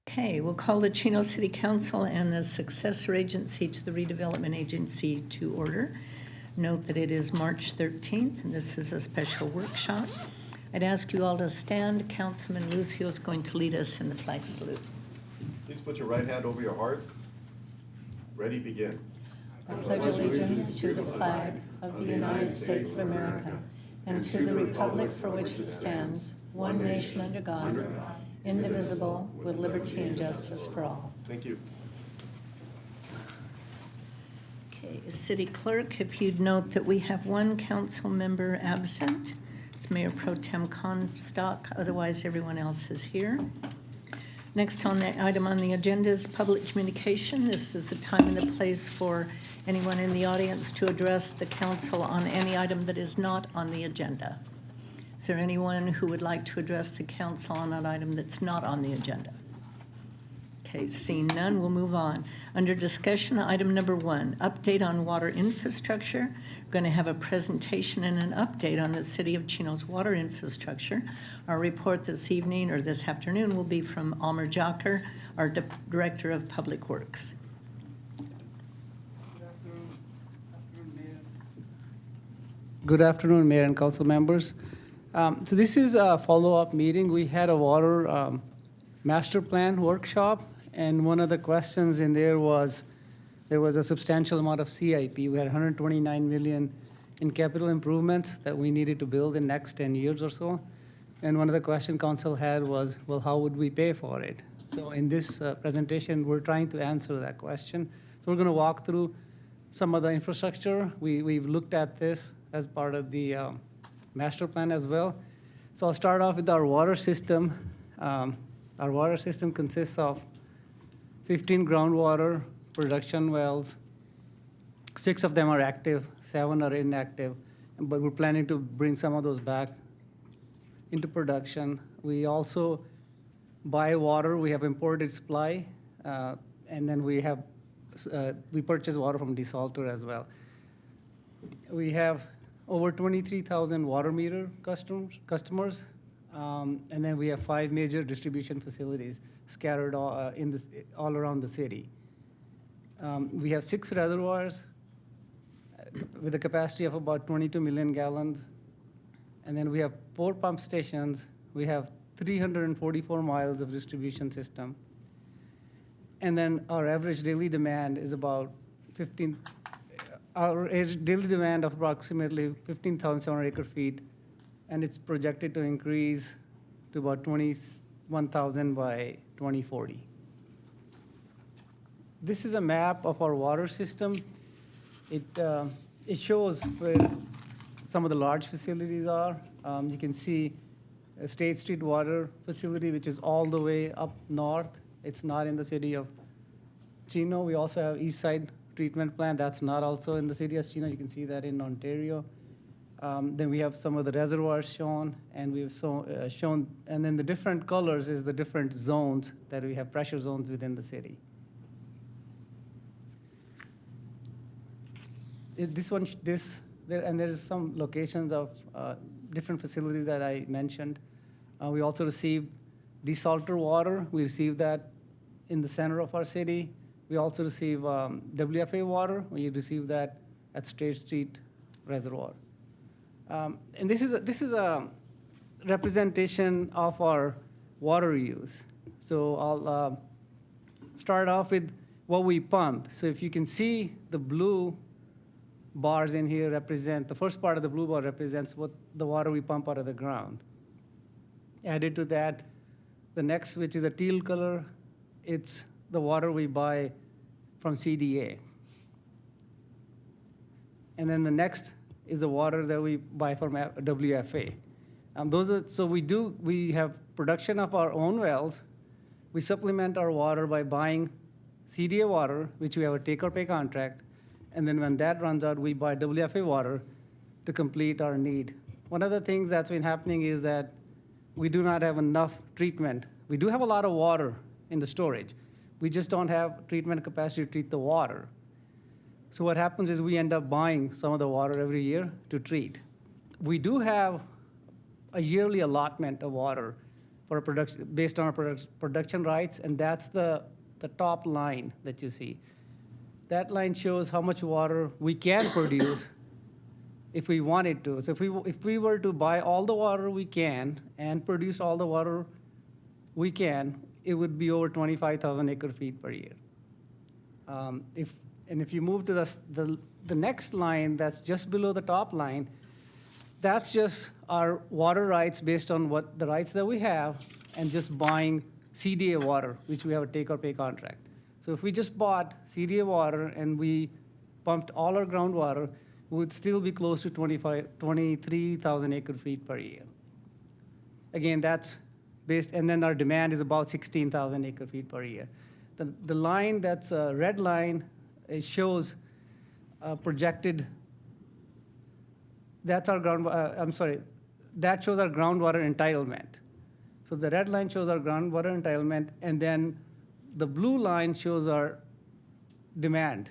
Okay, we'll call the Chino City Council and the successor agency to the redevelopment agency to order. Note that it is March 13th, and this is a special workshop. I'd ask you all to stand. Councilman Lucio is going to lead us in the flag salute. Please put your right hand over your hearts. Ready, begin. I pledge allegiance to the flag of the United States of America and to the republic for which it stands, one nation under God, indivisible, with liberty and justice for all. Thank you. Okay, City Clerk, if you'd note that we have one council member absent. It's Mayor Pro Tem Comstock, otherwise everyone else is here. Next on the item on the agenda is public communication. This is the time and the place for anyone in the audience to address the council on any item that is not on the agenda. Is there anyone who would like to address the council on an item that's not on the agenda? Okay, seeing none, we'll move on. Under discussion, item number 1, update on water infrastructure. We're going to have a presentation and an update on the City of Chino's water infrastructure. Our report this evening or this afternoon will be from Almer Jocker, our Director of Public Works. Good afternoon, Mayor and Council members. So this is a follow-up meeting. We had a water master plan workshop, and one of the questions in there was a substantial amount of CIP. We had 129 million in capital improvements that we needed to build in the next 10 years or so. And one of the questions Council had was, well, how would we pay for it? So in this presentation, we're trying to answer that question. So we're going to walk through some of the infrastructure. We've looked at this as part of the master plan as well. So I'll start off with our water system. Our water system consists of 15 groundwater production wells. 6 of them are active, 7 are inactive, but we're planning to bring some of those back into production. We also buy water. We have imported supply, and then we purchase water from desalter as well. We have over 23,000 water meter customers, and then we have 5 major distribution facilities scattered all around the city. We have 6 reservoirs with a capacity of about 22 million gallons, and then we have 4 pump stations. We have 344 miles of distribution system, and then our average daily demand is about daily demand of approximately 15,700 acre feet, and it's projected to increase to about 21,000 by 2040. This is a map of our water system. It shows where some of the large facilities are. You can see a State Street Water Facility, which is all the way up north. It's not in the city of Chino. We also have East Side Treatment Plant. That's not also in the city of Chino. You can see that in Ontario. Then we have some of the reservoirs shown, and we've shown, and then the different colors is the different zones that we have, pressure zones within the city. There's some locations of different facilities that I mentioned. We also receive desalter water. We receive that in the center of our city. We also receive WFA water. We receive that at State Street Reservoir. And this is a representation of our water use. So I'll start off with what we pump. So if you can see, the blue bars in here represent, the first part of the blue bar represents what the water we pump out of the ground. Added to that, the next, which is a teal color, it's the water we buy from CDA. And then the next is the water that we buy from WFA. We have production of our own wells. We supplement our water by buying CDA water, which we have a take-or-pay contract. And then when that runs out, we buy WFA water to complete our need. One of the things that's been happening is that we do not have enough treatment. We do have a lot of water in the storage. We just don't have treatment capacity to treat the water. So what happens is we end up buying some of the water every year to treat. We do have a yearly allotment of water for production, based on our production rights, and that's the top line that you see. That line shows how much water we can produce if we wanted to. So if we were to buy all the water we can and produce all the water we can, it would be over 25,000 acre-feet per year. If you move to the next line that's just below the top line, that's just our water rights based on what the rights that we have and just buying CDA water, which we have a take-or-pay contract. So if we just bought CDA water and we pumped all our groundwater, we would still be close to 23,000 acre-feet per year. Again, that's based, and then our demand is about 16,000 acre-feet per year. The line that's a red line, it shows projected, that's our that shows our groundwater entitlement. So the red line shows our groundwater entitlement, and then the blue line shows our demand.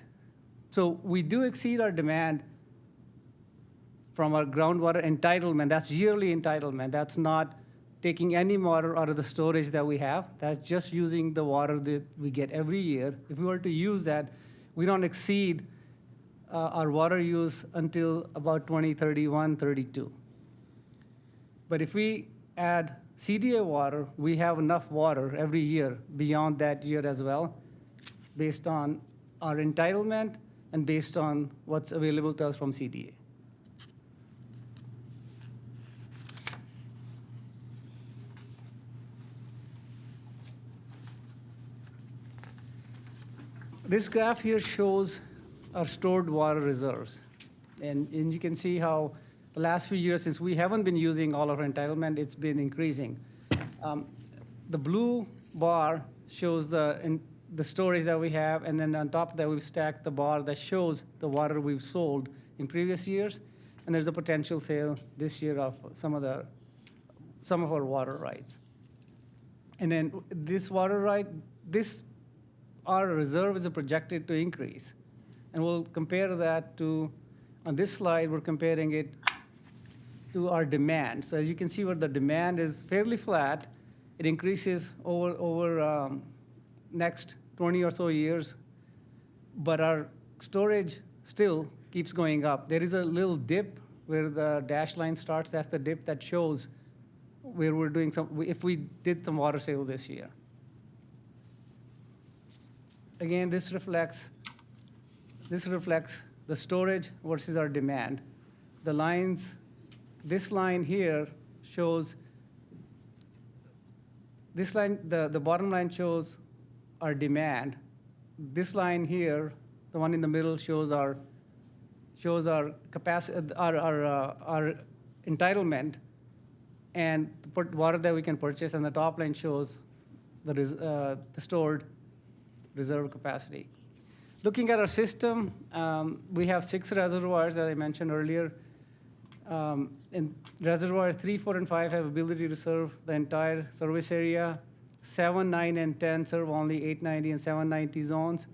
So we do exceed our demand from our groundwater entitlement. That's yearly entitlement. That's not taking any water out of the storage that we have. That's just using the water that we get every year. If we were to use that, we don't exceed our water use until about 2031, 32. But if we add CDA water, we have enough water every year beyond that year as well, based on our entitlement and based on what's available to us from CDA. This graph here shows our stored water reserves. And you can see how the last few years, since we haven't been using all of our entitlement, it's been increasing. The blue bar shows the storage that we have, and then on top of that, we've stacked the bar that shows the water we've sold in previous years. And there's a potential sale this year of some of our water rights. And then this water right, our reserve is projected to increase. And we'll compare that to, on this slide, we're comparing it to our demand. So as you can see where the demand is fairly flat, it increases over next 20 or so years, but our storage still keeps going up. There is a little dip where the dash line starts. That's the dip that shows where we're doing if we did some water sales this year. Again, this reflects the storage versus our demand. The lines, this line here shows, this line, the bottom line shows our demand. This line here, the one in the middle, shows our capacity, our entitlement, and the water that we can purchase, and the top line shows the stored reserve capacity. Looking at our system, we have 6 reservoirs, as I mentioned earlier. And reservoirs 3, 4, and 5 have ability to serve the entire service area. 7, 9, and 10 serve only 890 and 790 zones.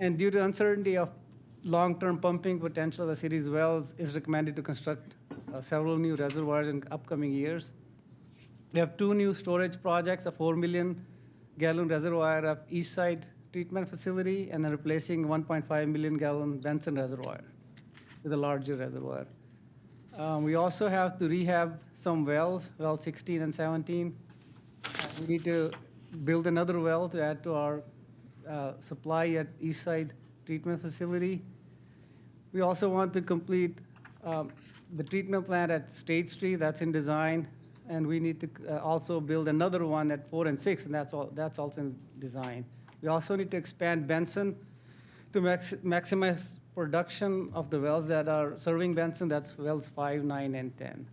And due to uncertainty of long-term pumping potential of the city's wells, it's recommended to construct several new reservoirs in upcoming years. We have 2 new storage projects, a 4 million gallon reservoir at East Side Treatment Facility, and then replacing 1.5 million gallon Benson Reservoir with a larger reservoir. We also have to rehab some wells, well 16 and 17. We need to build another well to add to our supply at East Side Treatment Facility. We also want to complete the treatment plant at State Street, that's in design, and we need to also build another one at 4 and 6, and that's also in design. We also need to expand Benson to maximize production of the wells that are serving Benson. That's wells 5, 9, and 10.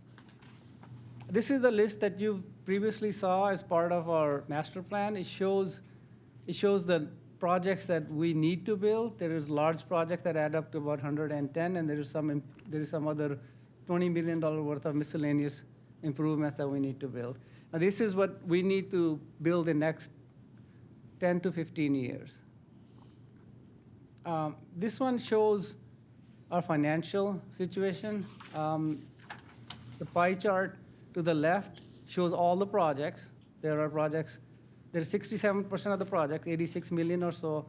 This is the list that you previously saw as part of our master plan. It shows the projects that we need to build. There is large projects that add up to about 110, and there is some other $20 million worth of miscellaneous improvements that we need to build. Now, this is what we need to build in next 10 to 15 years. This one shows our financial situation. The pie chart to the left shows all the projects. There are projects, there's 67% of the projects, 86 million or so,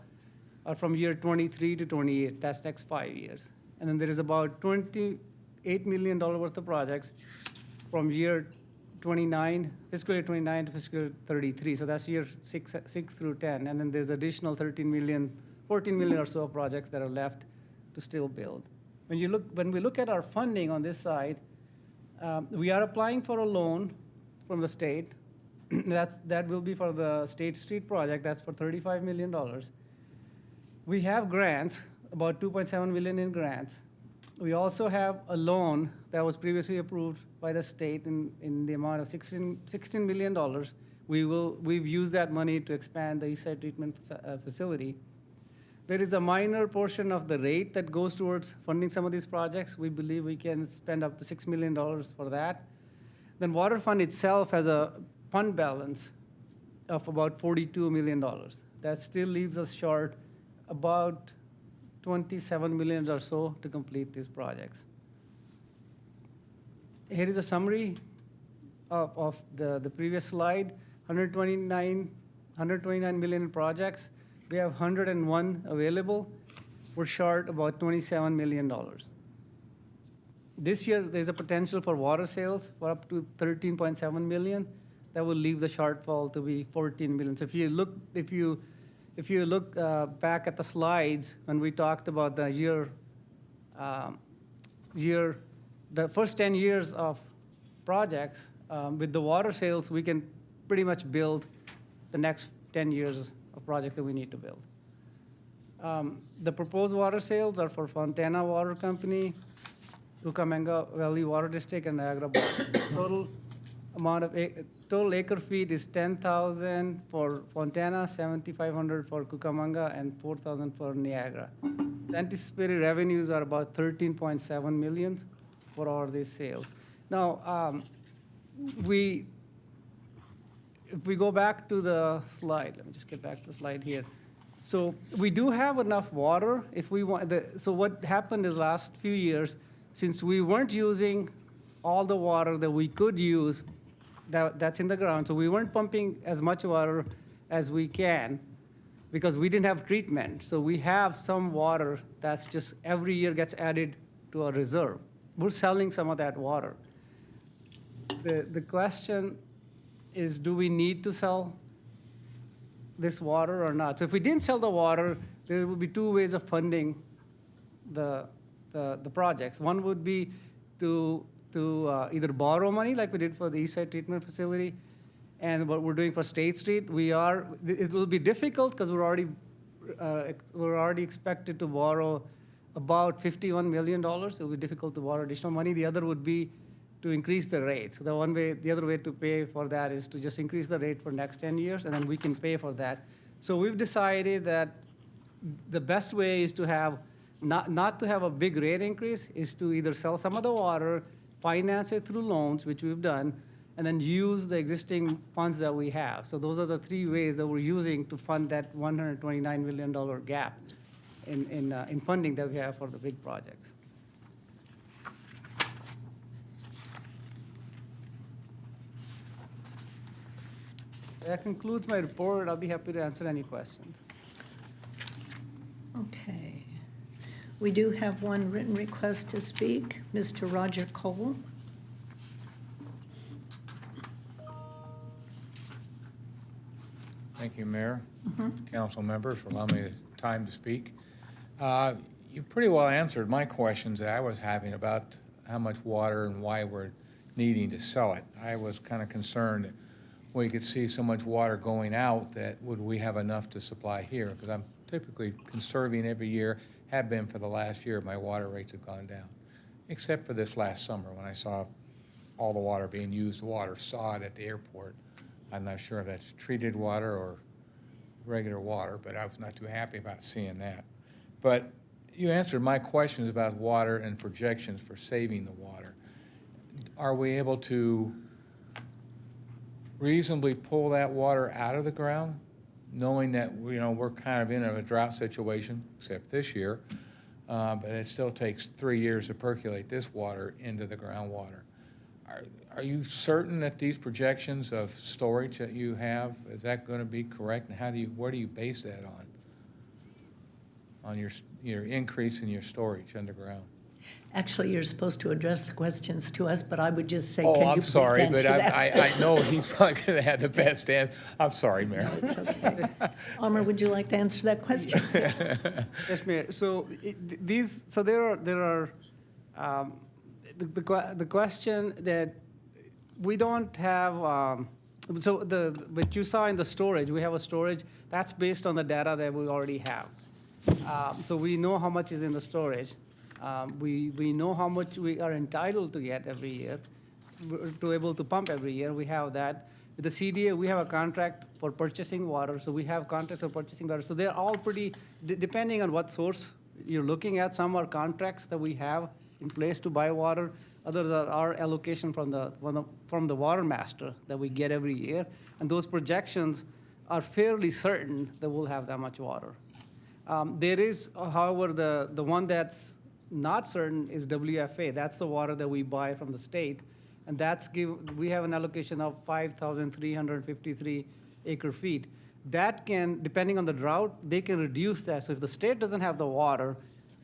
are from year 23 to 28. That's next 5 years. And then there is about $28 million worth of projects from year 29, fiscal year 29 to fiscal year 33. So that's year 6 through 10. And then there's additional 14 million or so of projects that are left to still build. When we look at our funding on this side, we are applying for a loan from the state. That will be for the State Street project. That's for $35 million. We have grants, about $2.7 million in grants. We also have a loan that was previously approved by the state in the amount of $16 million. We've used that money to expand the Eastside Treatment Facility. There is a minor portion of the rate that goes towards funding some of these projects. We believe we can spend up to $6 million for that. Then Water Fund itself has a fund balance of about $42 million. That still leaves us short about $27 million or so to complete these projects. Here is a summary of the previous slide, 129 million in projects. We have 101 available. We're short about $27 million. This year, there's a potential for water sales for up to 13.7 million. That will leave the shortfall to be 14 million. So if you look back at the slides when we talked about the the first 10 years of projects, with the water sales, we can pretty much build the next 10 years of project that we need to build. The proposed water sales are for Fontana Water Company, Cucamonga Valley Water District, and Niagara Bowl. Total acre feet is 10,000 for Fontana, 7,500 for Cucamonga, and 4,000 for Niagara. The anticipated revenues are about 13.7 million for all these sales. Now, if we go back to the slide, let me just get back to the slide here. So we do have enough water if we want. So what happened is last few years, since we weren't using all the water that we could use, that's in the ground, so we weren't pumping as much water as we can because we didn't have treatment. So we have some water that's just every year gets added to our reserve. We're selling some of that water. The question is, do we need to sell this water or not? So if we didn't sell the water, there would be two ways of funding the projects. One would be to either borrow money like we did for the Eastside Treatment Facility and what we're doing for State Street. It will be difficult because we're already expected to borrow about $51 million. It will be difficult to borrow additional money. The other would be to increase the rate. So the other way to pay for that is to just increase the rate for next 10 years, and then we can pay for that. So we've decided that the best way is to have, not to have a big rate increase, is to either sell some of the water, finance it through loans, which we've done, and then use the existing funds that we have. So those are the three ways that we're using to fund that $129 million gap in funding that we have for the big projects. That concludes my report. I'll be happy to answer any questions. Okay. We do have one written request to speak. Mr. Roger Cole. Thank you, Mayor, council members, for allowing me the time to speak. You pretty well answered my questions that I was having about how much water and why we're needing to sell it. I was kind of concerned that we could see so much water going out that would we have enough to supply here? Because I'm typically conserving every year, have been for the last year. My water rates have gone down, except for this last summer when I saw all the water being used, water sod at the airport. I'm not sure if that's treated water or regular water, but I was not too happy about seeing that. But you answered my questions about water and projections for saving the water. Are we able to reasonably pull that water out of the ground, knowing that we're kind of in a drought situation, except this year, but it still takes 3 years to percolate this water into the groundwater? Are you certain that these projections of storage that you have, is that going to be correct? And where do you base that on? On your increase in your storage underground? Actually, you're supposed to address the questions to us, but I would just say, Oh, can you I'm please sorry, answer but that? I know he's probably going to have the best answer. I'm sorry, Mayor. It's okay. Amr, would you like to answer that question? Yes, Mayor. So there are the question that we don't have. What you saw in the storage, we have a storage that's based on the data that we already have. So we know how much is in the storage. We know how much we are entitled to get every year, to able to pump every year. We have that. With the CDA, we have a contract for purchasing water, so we have contracts for purchasing water. So they're all pretty, depending on what source you're looking at. Some are contracts that we have in place to buy water. Others are our allocation from the water master that we get every year. And those projections are fairly certain that we'll have that much water. There is, however, the one that's not certain is WFA. That's the water that we buy from the state. And we have an allocation of 5,353 acre feet. That can, depending on the drought, they can reduce that. So if the state doesn't have the water,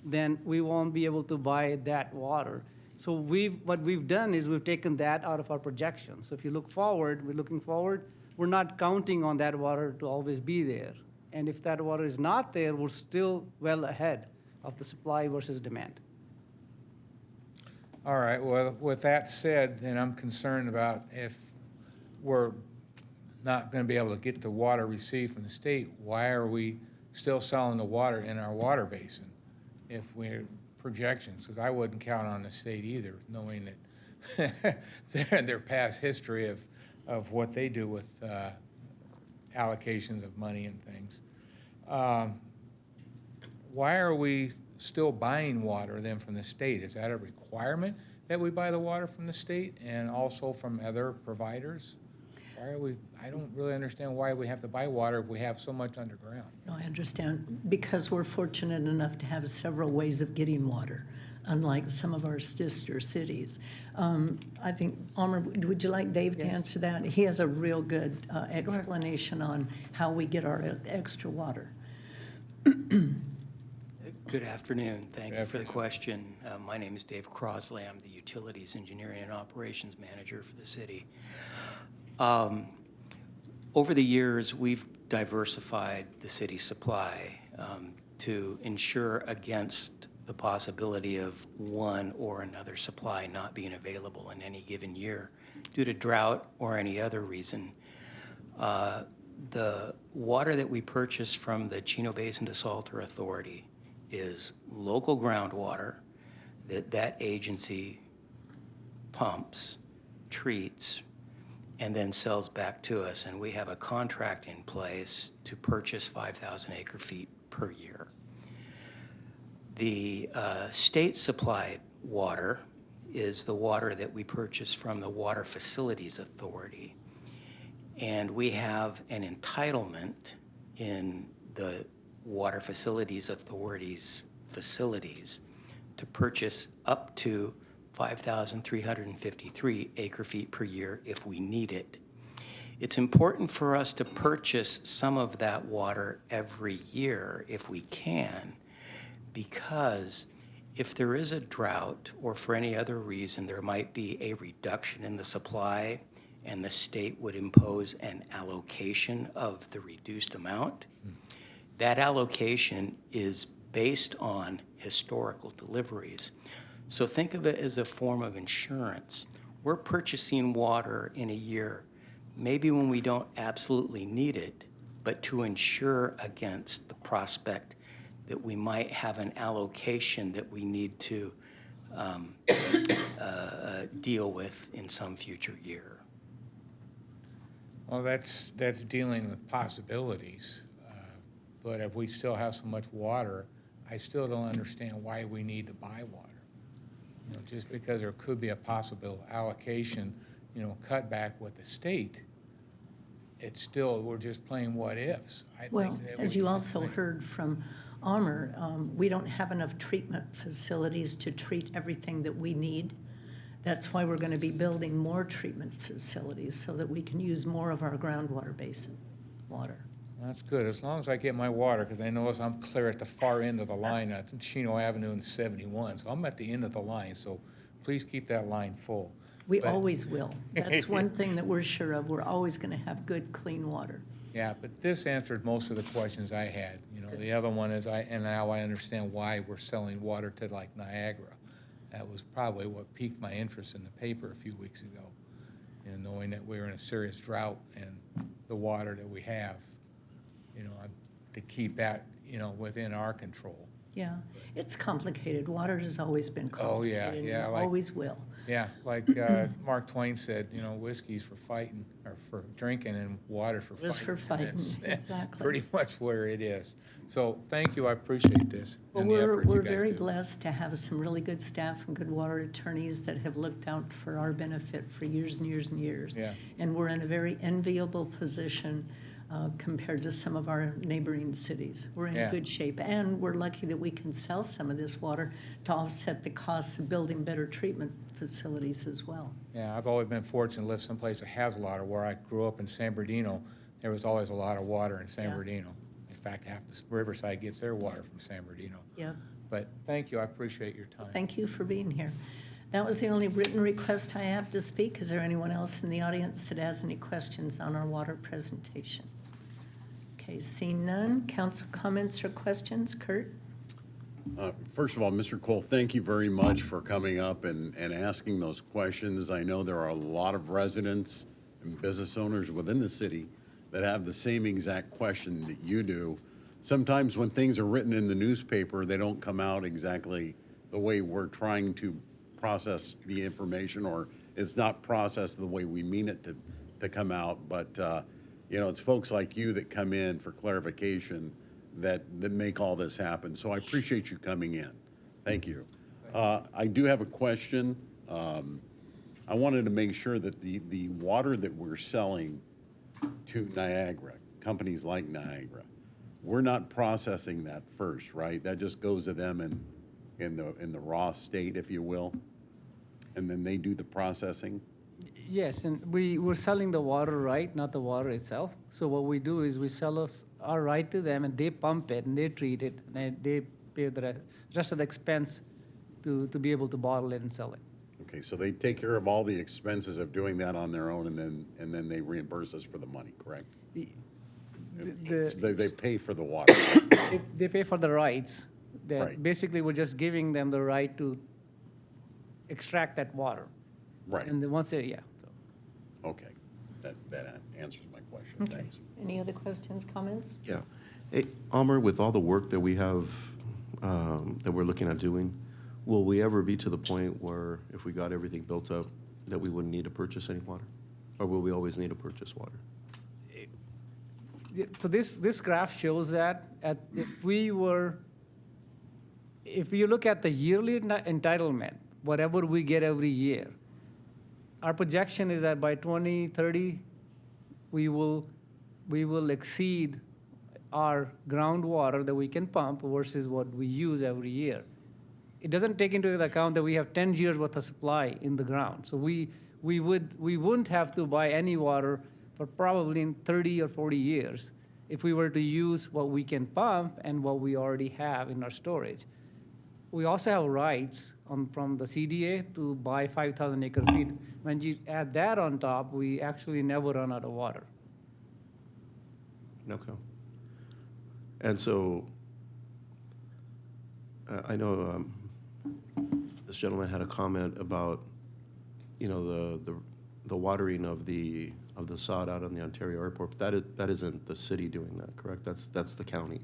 then we won't be able to buy that water. So what we've done is we've taken that out of our projections. So if you look forward, we're not counting on that water to always be there. And if that water is not there, we're still well ahead of the supply versus demand. All right, well, with that said, then I'm concerned about if we're not going to be able to get the water received from the state, why are we still selling the water in our water basin if we're projections? Because I wouldn't count on the state either, knowing that their past history of what they do with allocations of money and things. Why are we still buying water then from the state? Is that a requirement that we buy the water from the state and also from other providers? Why are we, I don't really understand why we have to buy water if we have so much underground. No, I understand, because we're fortunate enough to have several ways of getting water, unlike some of our sister cities. I think, Amr, would you like Dave to Yes. answer that? He has a real good explanation on how we get our extra water. Good afternoon. Thank you for the afternoon. question. My name is Dave Crosley. I'm the Utilities Engineering and Operations Manager for the city. Over the years, we've diversified the city's supply to ensure against the possibility of one or another supply not being available in any given year due to drought or any other reason. The water that we purchase from the Chino Basin Desalter Authority is local groundwater that agency pumps, treats, and then sells back to us. And we have a contract in place to purchase 5,000 acre feet per year. The state-supplied water is the water that we purchase from the Water Facilities Authority. And we have an entitlement in the Water Facilities Authority's facilities to purchase up to 5,353 acre feet per year if we need it. It's important for us to purchase some of that water every year if we can, because if there is a drought or for any other reason there might be a reduction in the supply and the state would impose an allocation of the reduced amount, that allocation is based on historical deliveries. So think of it as a form of insurance. We're purchasing water in a year, maybe when we don't absolutely need it, but to insure against the prospect that we might have an allocation that we need to deal with in some future year. Well, that's dealing with possibilities. But if we still have so much water, I still don't understand why we need to buy water. You know, just because there could be a possible allocation, cutback with the state, it's still, we're just playing what ifs. Well, as you also heard from Amr, we don't have enough treatment facilities to treat everything that we need. That's why we're going to be building more treatment facilities so that we can use more of our groundwater basin water. That's good, as long as I get my water, because I notice I'm clear at the far end of the line, that's Chino Avenue and 71, so I'm at the end of the line, so please keep that line full. We But- always will. That's one thing that we're sure of. We're always going to have good, clean water. Yeah, but this answered most of the questions I had. You know, the other one is and now I understand why we're selling water to like Niagara. That was probably what piqued my interest in the paper a few weeks ago, knowing that we're in a serious drought and the water that we have, to keep that, within our control. Yeah, it's complicated. Water has always been Oh, yeah, complicated. yeah, and like- always will. Yeah, like Mark Twain said, whiskey's for fighting, or for drinking, and water for fighting. Just for And fighting, that's exactly. pretty much where it is. So, thank you, I appreciate this Well, and the effort you we're guys very do. blessed to have some really good staff and good water attorneys that have looked out for our benefit for years and years and years. Yeah. And we're in a very enviable position compared to some of our neighboring cities. We're in Yeah. good shape, and we're lucky that we can sell some of this water to offset the costs of building better treatment facilities as well. Yeah, I've always been fortunate to live someplace that has a lot of water. I grew up in San Bernardino. There was always a lot of water in San Yeah. Bernardino. In fact, half the Riverside gets their water from San Bernardino. Yeah. But thank you, I appreciate your time. Thank you for being here. That was the only written request I have to speak. Is there anyone else in the audience that has any questions on our water presentation? Okay, seeing none. Council comments or questions? Kurt? First of all, Mr. Cole, thank you very much for coming up and asking those questions. I know there are a lot of residents and business owners within the city that have the same exact question that you do. Sometimes when things are written in the newspaper, they don't come out exactly the way we're trying to process the information, or it's not processed the way we mean it to come out. But, it's folks like you that come in for clarification that make all this happen. So I appreciate you coming in. Thank you. I do have a question. I wanted to make sure that the water that we're selling to Niagara, companies like Niagara, we're not processing that first, right? That just goes to them in the raw state, if you will? And then they do the processing? Yes, and we're selling the water right, not the water itself. So what we do is we sell our right to them, and they pump it, and they treat it, and they pay the rest of the expense to be able to bottle it and sell it. Okay, so they take care of all the expenses of doing that on their own, and then they reimburse us for the money, correct? They pay for the water. They pay for the rights. That Right. Basically, we're just giving them the right to extract that water. Right, And then once they, so. okay. That answers my question, Okay. thanks. Any other questions, comments? Yeah. Hey, Amr, with all the work that we have, that we're looking at doing, will we ever be to the point where if we got everything built up, that we wouldn't need to purchase any water? Or will we always need to purchase water? So this graph shows that if you look at the yearly entitlement, whatever we get every year, our projection is that by 2030, we will exceed our groundwater that we can pump versus what we use every year. It doesn't take into account that we have 10 years worth of supply in the ground. So we wouldn't have to buy any water for probably in 30 or 40 years if we were to use what we can pump and what we already have in our storage. We also have rights from the CDA to buy 5,000 acre feet. When you add that on top, we actually never run out of water. Okay. And so, I know this gentleman had a comment about, the watering of the sod out on the Ontario airport, but that isn't the city doing that, correct? That's the county.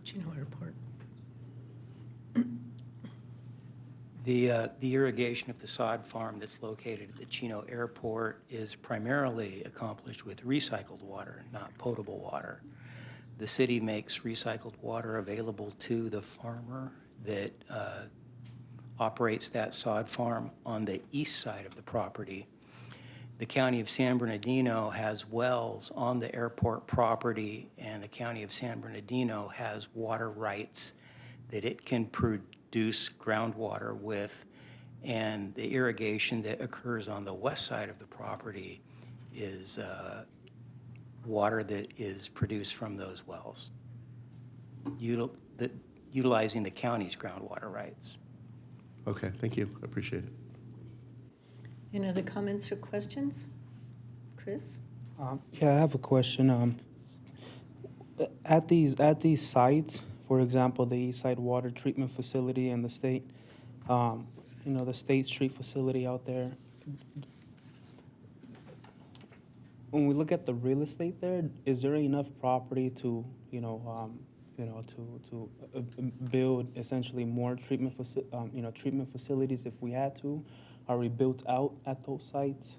Chino Airport. The irrigation of the sod farm that's located at the Chino Airport is primarily accomplished with recycled water, not potable water. The city makes recycled water available to the farmer that operates that sod farm on the east side of the property. The county of San Bernardino has wells on the airport property, and the county of San Bernardino has water rights that it can produce groundwater with, And the irrigation that occurs on the west side of the property is water that is produced from those wells, utilizing the county's groundwater rights. Okay, thank you. I appreciate it. Any other comments or questions? Chris? Yeah, I have a question. At these sites, for example, the Eastside Water Treatment Facility and the state, the State Street facility out there. When we look at the real estate there, is there enough property to, to build essentially more treatment facilities if we had to? Are we built out at those sites?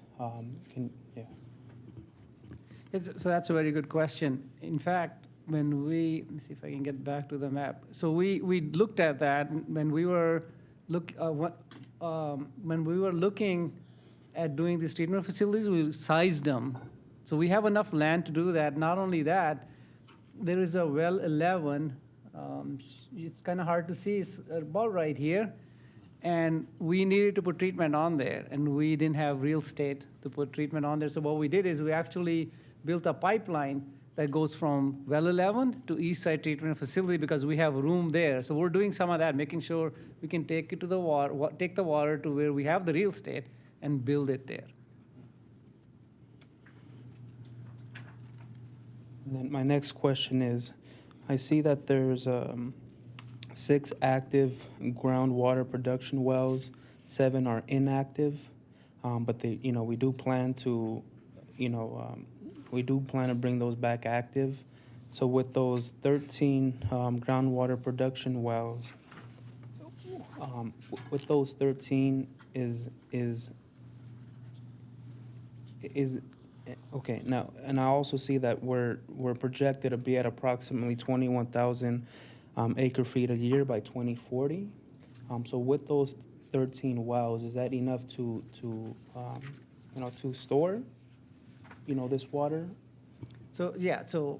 So that's a very good question. In fact, let me see if I can get back to the map. So we looked at that when we were looking at doing these treatment facilities. We sized them, so we have enough land to do that. Not only that, there is a well 11. It's kind of hard to see. It's about right here, and we needed to put treatment on there, and we didn't have real estate to put treatment on there. So what we did is we actually built a pipeline that goes from well 11 to East Side Treatment Facility because we have room there. So we're doing some of that, making sure we can take it to the water, take the water to where we have the real estate and build it there. And then my next question is, I see that there's 6 active groundwater production wells, 7 are inactive, but we do plan to, bring those back active. So with those 13 groundwater production wells, with those 13 is okay. Now, and I also see that we're projected to be at approximately 21,000 acre feet a year by 2040. So with those 13 wells, is that enough to store, this water? So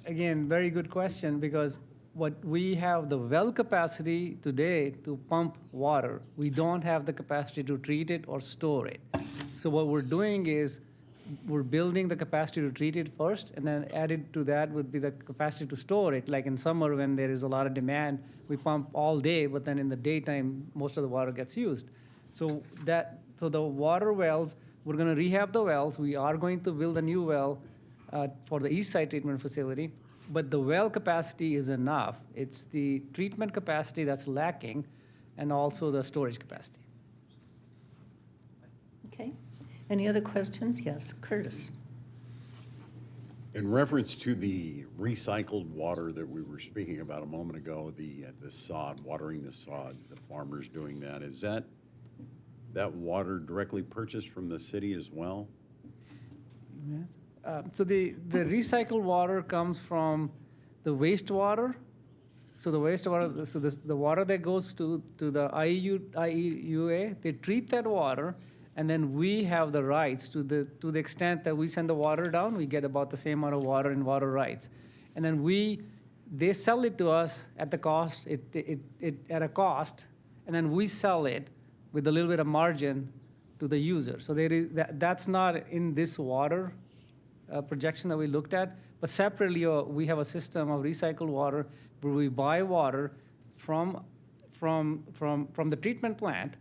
again, very good question, because what we have the well capacity today to pump water, we don't have the capacity to treat it or store it. So what we're doing is we're building the capacity to treat it first, and then added to that would be the capacity to store it. Like in summer when there is a lot of demand, we pump all day, but then in the daytime, most of the water gets used. So the water wells, we're going to rehab the wells. We are going to build a new well for the East Side Treatment Facility, but the well capacity is enough. It's the treatment capacity that's lacking, and also the storage capacity. Okay. Any other questions? Yes, Curtis. In reference to the recycled water that we were speaking about a moment ago, the sod, watering the sod, the farmers doing that, is that water directly purchased from the city as well? So the recycled water comes from the wastewater. So the wastewater, so the water that goes to the IEUA, they treat that water, and then we have the rights to the extent that we send the water down, we get about the same amount of water and water rights. And then they sell it to us at the cost, at a cost, and then we sell it with a little bit of margin to the user. So that's not in this water projection that we looked at, but separately we have a system of recycled water where we buy water from the treatment plant,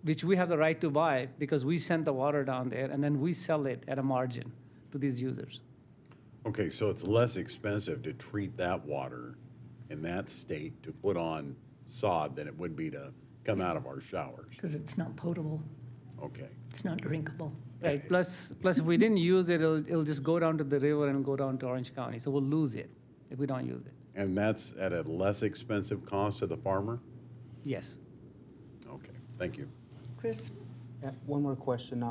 which we have the right to buy because we send the water down there, and then we sell it at a margin to these users. Okay, so it's less expensive to treat that water in that state to put on sod than it would be to come out of our showers. Because it's not potable. Okay. It's not drinkable. Right. Plus, if we didn't use it, it'll just go down to the river and go down to Orange County. So we'll lose it if we don't use it. And that's at a less expensive cost to the farmer? Yes. Okay, thank you. Chris? Yeah, one more question.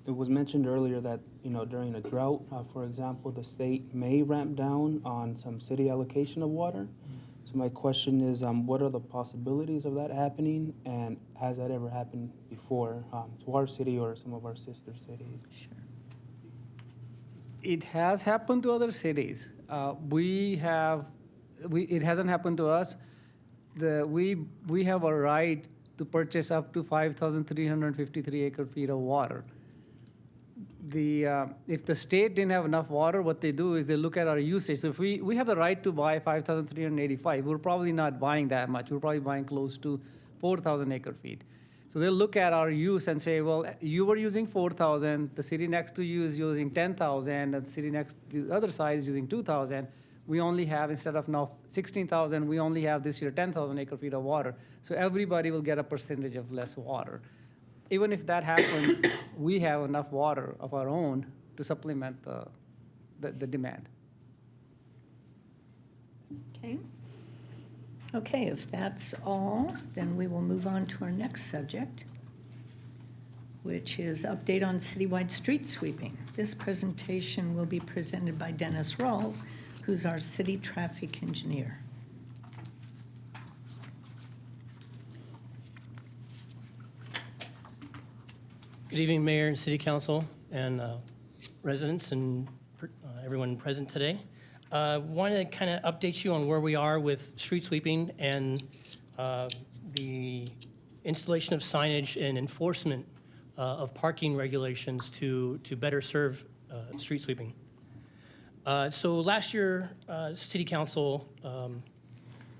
It was mentioned earlier that, during a drought, for example, the state may ramp down on some city allocation of water. So my question is, what are the possibilities of that happening, and has that ever happened before to our city or some of our sister cities? Sure. It has happened to other cities. It hasn't happened to us. We have a right to purchase up to 5,353 acre-feet of water. If the state didn't have enough water, what they do is they look at our usage. So if we have the right to buy 5,385, we're probably not buying that much. We're probably buying close to 4,000 acre-feet. So they'll look at our use and say, well, you were using 4,000, the city next to you is using 10,000, and the city next to the other side is using 2,000. We only have, instead of now 16,000, we only have this year 10,000 acre-feet of water. So everybody will get a percentage of less water. Even if that happens, we have enough water of our own to supplement the demand. Okay. Okay, if that's all, then we will move on to our next subject, which is update on citywide street sweeping. This presentation will be presented by Dennis Rawls, who's our city traffic engineer. Good evening, Mayor and City Council and residents and everyone present today. Want to kind of update you on where we are with street sweeping and the installation of signage and enforcement of parking regulations to better serve street sweeping. So last year, City Council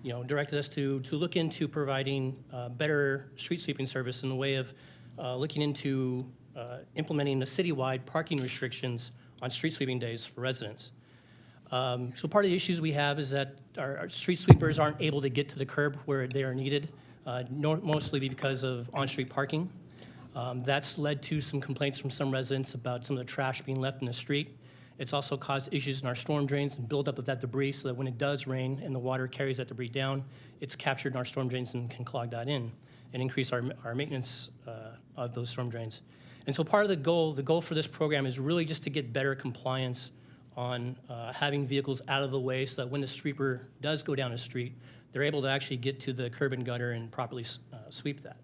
directed us to look into providing better street sweeping service in the way of looking into implementing the citywide parking restrictions on street sweeping days for residents. So part of the issues we have is that our street sweepers aren't able to get to the curb where they are needed, mostly because of on-street parking. That's led to some complaints from some residents about some of the trash being left in the street. It's also caused issues in our storm drains and buildup of that debris so that when it does rain and the water carries that debris down, it's captured in our storm drains and can clog that in and increase our maintenance of those storm drains. And so part of the goal for this program is really just to get better compliance on having vehicles out of the way so that when the sweeper does go down a street, they're able to actually get to the curb and gutter and properly sweep that.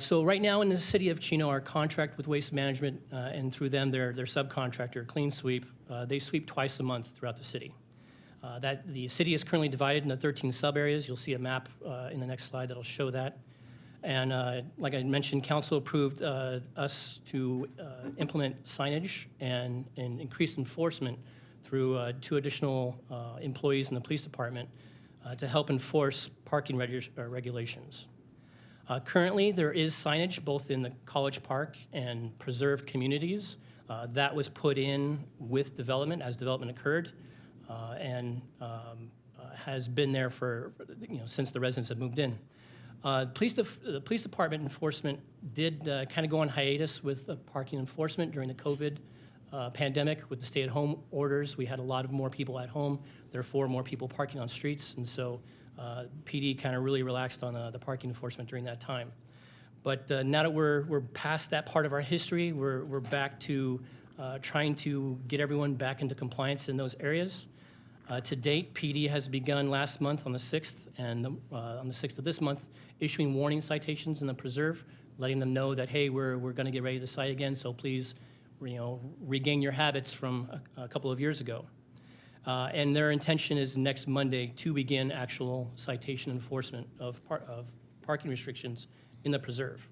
So right now in the city of Chino, our contract with Waste Management and through them, their subcontractor, Clean Sweep, they sweep twice a month throughout the city. The city is currently divided into 13 sub-areas. You'll see a map in the next slide that'll show that. And like I mentioned, council approved us to implement signage and increase enforcement through 2 additional employees in the police department to help enforce parking regulations. Currently, there is signage both in the College Park and preserved communities. That was put in with development as development occurred and has been there for since the residents have moved in. The police department enforcement did kind of go on hiatus with parking enforcement during the COVID pandemic with the stay-at-home orders. We had a lot of more people at home, therefore more people parking on streets, and so PD kind of really relaxed on the parking enforcement during that time. But now that we're past that part of our history, we're back to trying to get everyone back into compliance in those areas. To date, PD has begun last month on the 6th, and on the 6th of this month, issuing warning citations in the preserve, letting them know that, hey, we're going to get ready to cite again, so please, regain your habits from a couple of years ago. And their intention is next Monday to begin actual citation enforcement of parking restrictions in the preserve.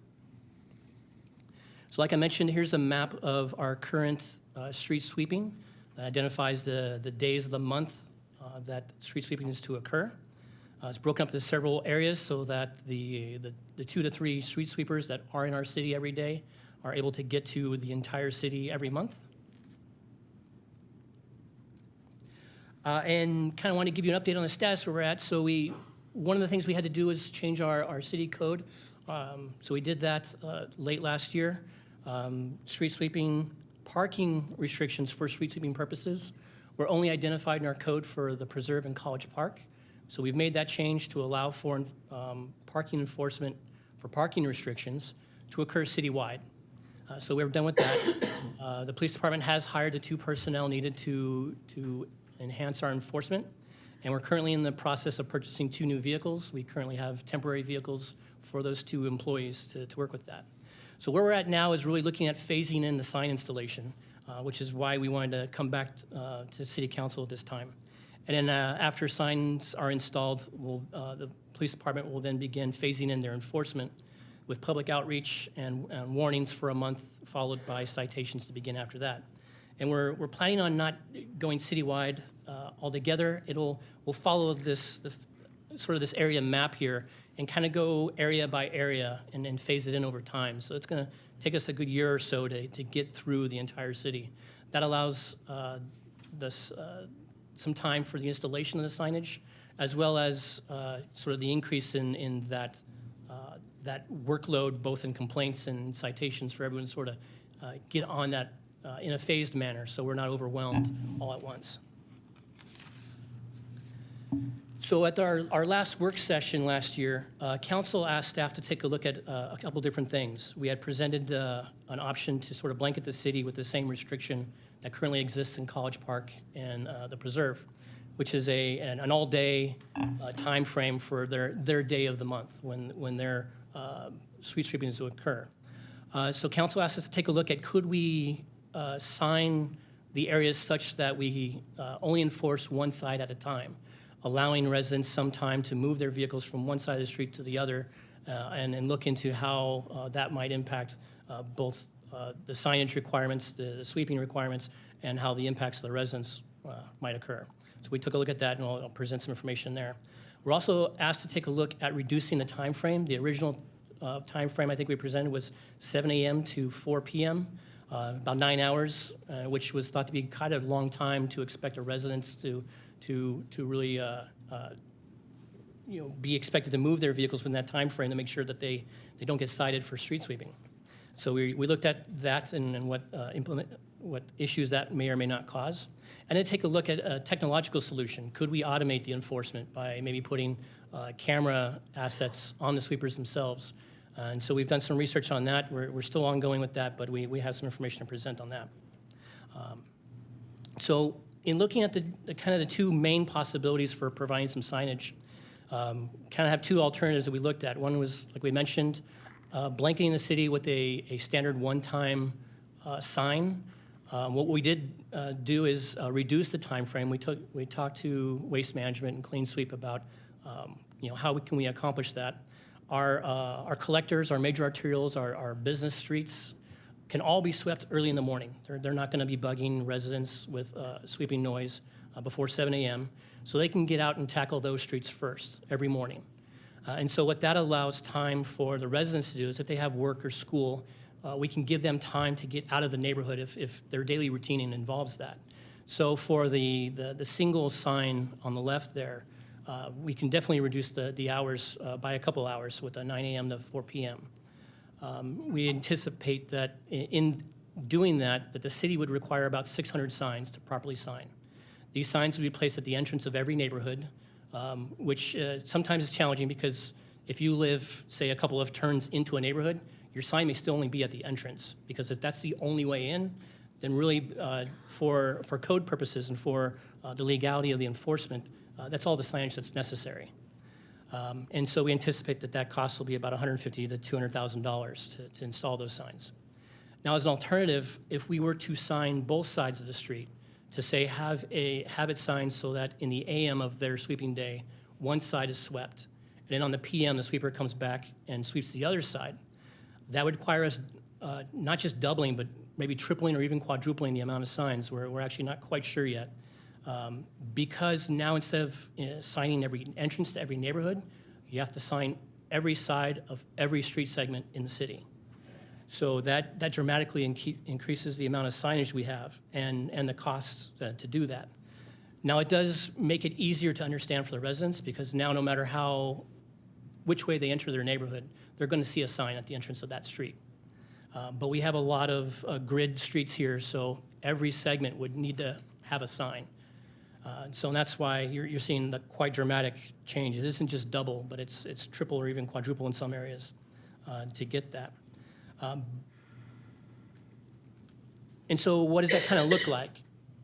So like I mentioned, here's a map of our current street sweeping that identifies the days of the month that street sweeping is to occur. It's broken up into several areas so that the 2 to 3 street sweepers that are in our city every day are able to get to the entire city every month. And kind of want to give you an update on the status where we're at. So one of the things we had to do is change our city code. So we did that late last year. Street sweeping parking restrictions for street sweeping purposes were only identified in our code for the Preserve and College Park. So we've made that change to allow for parking enforcement for parking restrictions to occur citywide. So we're done with that. The police department has hired the 2 personnel needed to enhance our enforcement, and we're currently in the process of purchasing 2 new vehicles. We currently have temporary vehicles for those 2 employees to work with that. So where we're at now is really looking at phasing in the sign installation, which is why we wanted to come back to City Council at this time. And then after signs are installed, the police department will then begin phasing in their enforcement with public outreach and warnings for a month, followed by citations to begin after that. And we're planning on not going citywide altogether. We'll follow this sort of this area map here and kind of go area by area and phase it in over time. So it's going to take us a good year or so to get through the entire city. That allows some time for the installation of the signage, as well as sort of the increase in that workload, both in complaints and citations, for everyone to sort of get on that in a phased manner, so we're not overwhelmed all at once. So at our last work session last year, council asked staff to take a look at a couple different things. We had presented an option to sort of blanket the city with the same restriction that currently exists in College Park and the Preserve, which is an all-day time frame for their day of the month when their street sweepings will occur. So council asked us to take a look at, could we sign the areas such that we only enforce one side at a time, allowing residents some time to move their vehicles from one side of the street to the other, and look into how that might impact both the signage requirements, the sweeping requirements, and how the impacts of the residents might occur. So we took a look at that, and I'll present some information there. We're also asked to take a look at reducing the time frame. The original time frame I think we presented was 7 a.m. to 4 p.m., about 9 hours, which was thought to be kind of a long time to expect a residents to really be expected to move their vehicles within that time frame to make sure that they don't get cited for street sweeping. So we looked at that and what issues that may or may not cause. And then take a look at a technological solution. Could we automate the enforcement by maybe putting camera assets on the sweepers themselves? And so we've done some research on that. We're still ongoing with that, but we have some information to present on that. So in looking at the kind of the two main possibilities for providing some signage, kind of have two alternatives that we looked at. One was, like we mentioned, blanketing the city with a standard one-time sign. What we did do is reduce the time frame. We talked to Waste Management and Clean Sweep about how can we accomplish that. Our collectors, our major arterials, our business streets can all be swept early in the morning. They're not going to be bugging residents with sweeping noise before 7 a.m. So they can get out and tackle those streets first every morning. And so what that allows time for the residents to do is if they have work or school, we can give them time to get out of the neighborhood if their daily routine involves that. So for the single sign on the left there, we can definitely reduce the hours by a couple hours with a 9 a.m. to 4 p.m. We anticipate that in doing that the city would require about 600 signs to properly sign. These signs would be placed at the entrance of every neighborhood, which sometimes is challenging because if you live, say, a couple of turns into a neighborhood, your sign may still only be at the entrance, because if that's the only way in, then really for code purposes and for the legality of the enforcement, that's all the signage that's necessary. And so we anticipate that cost will be about $150,000 to $200,000 to install those signs. Now, as an alternative, if we were to sign both sides of the street, to say have it signed so that in the AM of their sweeping day, one side is swept, and then on the PM, the sweeper comes back and sweeps the other side, that would require us not just doubling, but maybe tripling or even quadrupling the amount of signs. We're actually not quite sure yet. Because now instead of signing every entrance to every neighborhood, you have to sign every side of every street segment in the city. So that dramatically increases the amount of signage we have and the costs to do that. Now, it does make it easier to understand for the residents, because now no matter which way they enter their neighborhood, they're going to see a sign at the entrance of that street. But we have a lot of grid streets here, so every segment would need to have a sign. So that's why you're seeing the quite dramatic change. It isn't just double, but it's triple or even quadruple in some areas to get that. And so what does that kind of look like?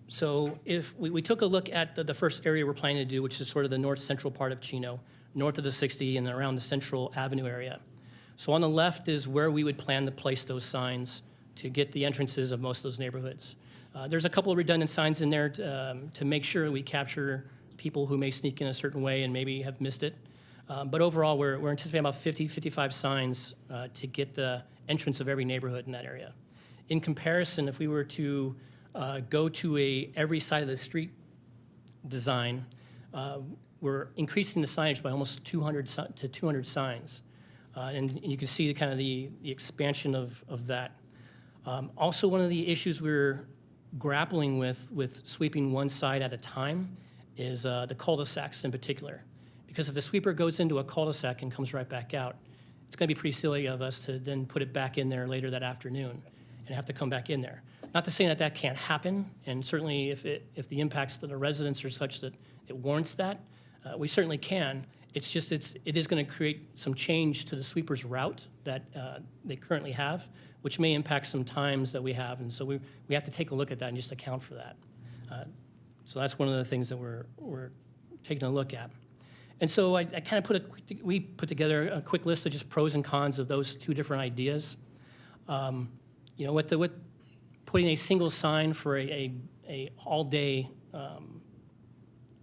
So if we took a look at the first area we're planning to do, which is sort of the north-central part of Chino, north of the 60 and around the Central Avenue area. So on the left is where we would plan to place those signs to get the entrances of most of those neighborhoods. There's a couple of redundant signs in there to make sure we capture people who may sneak in a certain way and maybe have missed it. But overall, we're anticipating about 50, 55 signs to get the entrance of every neighborhood in that area. In comparison, if we were to go to a every side of the street design, we're increasing the signage by almost 200 to 200 signs. And you can see kind of the expansion of that. Also, one of the issues we're grappling with sweeping one side at a time is the cul-de-sacs in particular. Because if the sweeper goes into a cul-de-sac and comes right back out, it's going to be pretty silly of us to then put it back in there later that afternoon and have to come back in there. Not to say that that can't happen, and certainly if the impacts to the residents are such that it warrants that, we certainly can. It's just it is going to create some change to the sweeper's route that they currently have, which may impact some times that we have, and so we have to take a look at that and just account for that. So that's one of the things that we're taking a look at. And so I kind of we put together a quick list of just pros and cons of those two different ideas. You know, with putting a single sign for a all-day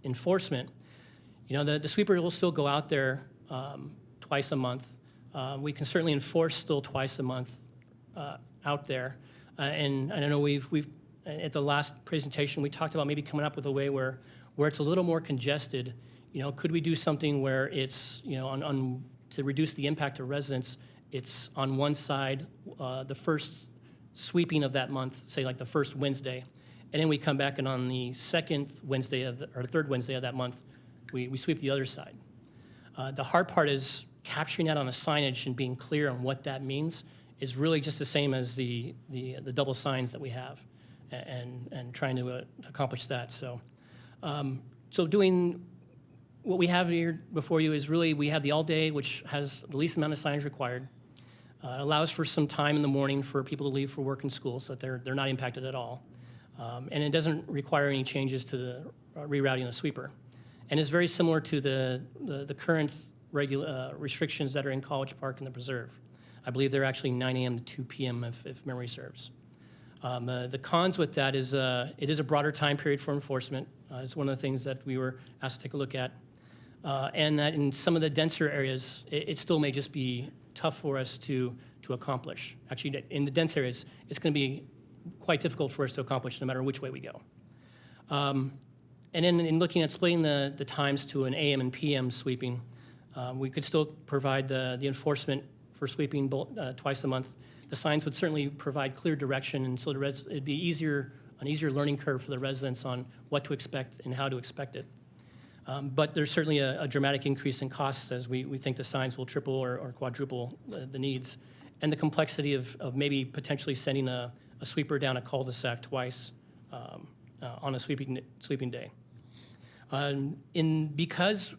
enforcement, you know, the sweeper will still go out there twice a month. We can certainly enforce still twice a month out there. And I know we've at the last presentation, we talked about maybe coming up with a way where it's a little more congested. You know, could we do something where it's, you know, to reduce the impact to residents, it's on one side, the first sweeping of that month, say like the first Wednesday, and then we come back and on the second Wednesday or third Wednesday of that month, we sweep the other side. The hard part is capturing that on a signage and being clear on what that means is really just the same as the double signs that we have, and trying to accomplish that. So, so doing what we have here before you is really we have the all day, which has the least amount of signage required. Allows for some time in the morning for people to leave for work and school, so that they're not impacted at all. And it doesn't require any changes to the rerouting the sweeper. And it's very similar to the current restrictions that are in College Park and the Preserve. I believe they're actually 9 a.m. to 2 p.m. if memory serves. The cons with that is it is a broader time period for enforcement. It's one of the things that we were asked to take a look at. And that in some of the denser areas, it still may just be tough for us to accomplish. Actually, in the dense areas, it's going to be quite difficult for us to accomplish no matter which way we go. And then in looking at splitting the times to an AM and PM sweeping, we could still provide the enforcement for sweeping twice a month. The signs would certainly provide clear direction, and so it'd be an easier learning curve for the residents on what to expect and how to expect it. But there's certainly a dramatic increase in costs as we think the signs will triple or quadruple the needs, and the complexity of maybe potentially sending a sweeper down a cul-de-sac twice on a sweeping day. Because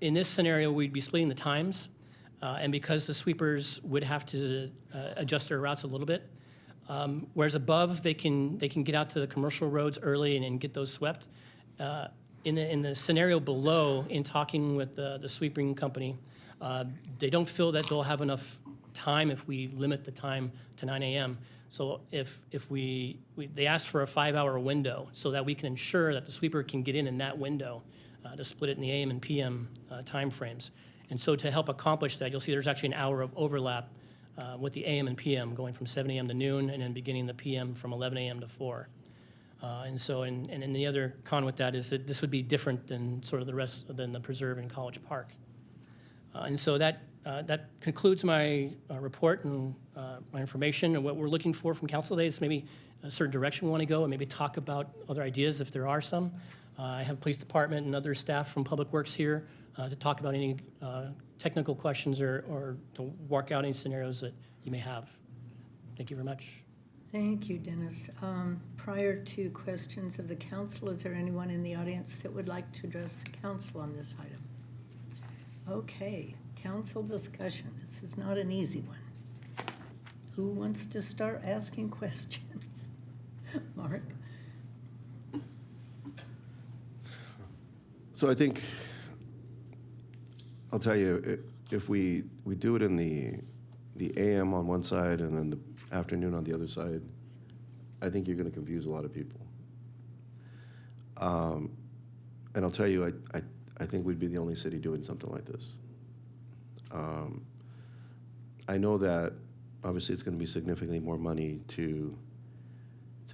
in this scenario we'd be splitting the times, and because the sweepers would have to adjust their routes a little bit, whereas above they can get out to the commercial roads early and get those swept. In the scenario below, in talking with the sweeping company, they don't feel that they'll have enough time if we limit the time to 9 a.m. So if they ask for a 5-hour window so that we can ensure that the sweeper can get in that window to split it in the AM and PM time frames. And so to help accomplish that, you'll see there's actually an hour of overlap with the AM and PM going from 7 a.m. to noon and then beginning the PM from 11 a.m. to 4. And then the other con with that is that this would be different than sort of the rest than the Preserve in College Park. And so that concludes my report and my information. And what we're looking for from council today is maybe a certain direction we want to go and maybe talk about other ideas if there are some. I have police department and other staff from Public Works here to talk about any technical questions or to work out any scenarios that you may have. Thank you very much. Thank you, Dennis. Prior to questions of the council, is there anyone in the audience that would like to address the council on this item? Okay, council discussion. This is not an easy one. Who wants to start asking questions? Mark? So I think, I'll tell you, if we do it in the AM on one side and then the afternoon on the other side, I think you're going to confuse a lot of people. And I'll tell you, I think we'd be the only city doing something like this. I know that obviously it's going to be significantly more money to